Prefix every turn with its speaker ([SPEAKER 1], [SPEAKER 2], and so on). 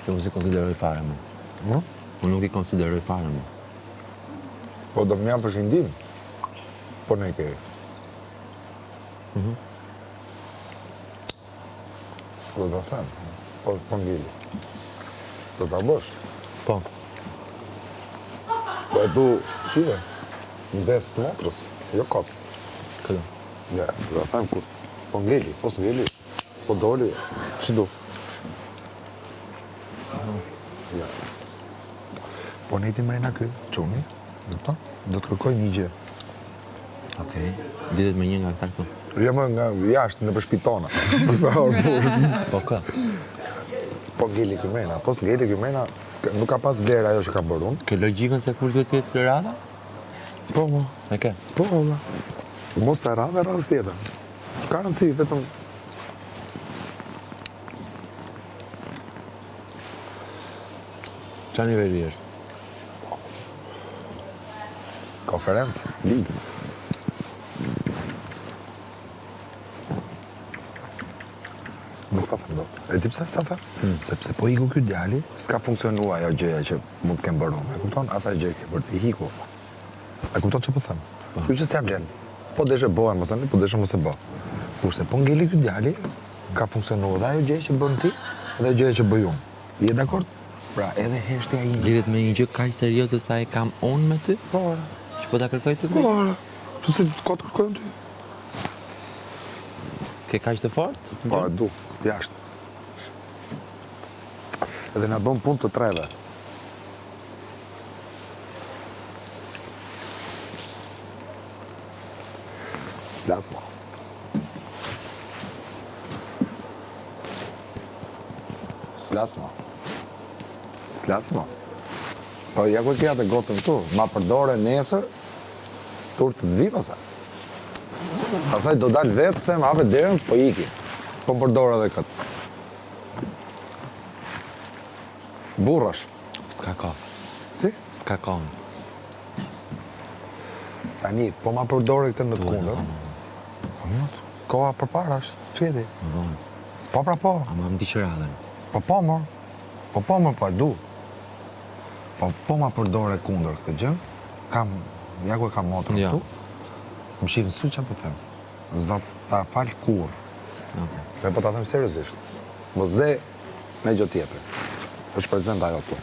[SPEAKER 1] Unë si konsideroj fare më. Unë nuk I konsideroj fare më.
[SPEAKER 2] Po do më japësh ndim? Po ne ke. Do të them. Po ngili. Do ta bësh.
[SPEAKER 1] Po.
[SPEAKER 2] Po e du, shive, në besë të motrës, jo kotë.
[SPEAKER 1] Këdo.
[SPEAKER 2] Ja, do të them kur, po ngeli, po s'ngeli, po doli, që du. Ja. Po ne ti mrena ky, qumi, do të kërkoj një gjë.
[SPEAKER 1] Okej. Lidhet me një nga këta këtu.
[SPEAKER 2] Jo më nga jashtë në përshpitona.
[SPEAKER 1] Po kë?
[SPEAKER 2] Po ngeli ky mrena, po s'ngeli ky mrena, nuk ka pas vlerë ajo që ka bërë unë.
[SPEAKER 1] Ke logjikën se kush duhet të jetë Florada?
[SPEAKER 2] Po, mo.
[SPEAKER 1] E ke?
[SPEAKER 2] Po, valla. Mos e radhe radhës tjetër. Ka rëndësi, vetëm...
[SPEAKER 1] Qa niveli është?
[SPEAKER 2] Konferencë, ligë. Nuk ta thëmë do. E ti pse sa thë? Sepse po iku ky djali, s'ka funksionua ajo gjëja që mund të kem bërë unë. E kupton? Asaj gjë ke bërë ti hiku. E kupton që po thëmë? Ky që s'ja vlen. Po deshe bëhen, mos tani, po deshe mos e bë. Kurse po ngeli ky djali, ka funksionuar dhe ajo gjë që bën ti dhe gjëja që bëj unë. Je dakord? Pra, edhe heshtja ime.
[SPEAKER 1] Lidhet me një gjë kaq serioze sa e kam unë me ty?
[SPEAKER 2] Po,
[SPEAKER 1] Që po ta kërkoj ty?
[SPEAKER 2] po, tu se ka të kërkojmë ty.
[SPEAKER 1] Ke kaq të fortë?
[SPEAKER 2] Po, e du, jashtë. Edhe na bën punë të treve. S'las mo. S'las mo. S'las mo. Po, ja ku e kja të gotën tu. Ma përdore nesër, tur të dvi pasaj. Pasaj do dalë vetë, them, have derën, po iki. Po përdore edhe këtë. Burrash.
[SPEAKER 1] S'ka ka.
[SPEAKER 2] Si?
[SPEAKER 1] S'ka ka.
[SPEAKER 2] Tani, po ma përdore këtë në të kundër. Po mjot, koha për para është, qedi.
[SPEAKER 1] Më vonë.
[SPEAKER 2] Po pra po.
[SPEAKER 1] Ama më di që radhen.
[SPEAKER 2] Po po më. Po po më, po e du. Po ma përdore kundër këtë gjë. Kam, ja ku e kam motrën
[SPEAKER 1] Ja.
[SPEAKER 2] këtu. Më shifë në sy që po them. S'do ta falë kur.
[SPEAKER 1] Okay.
[SPEAKER 2] Me po ta them seriozisht. Mos ze me gjë tjetër. Është prezent ajo tu.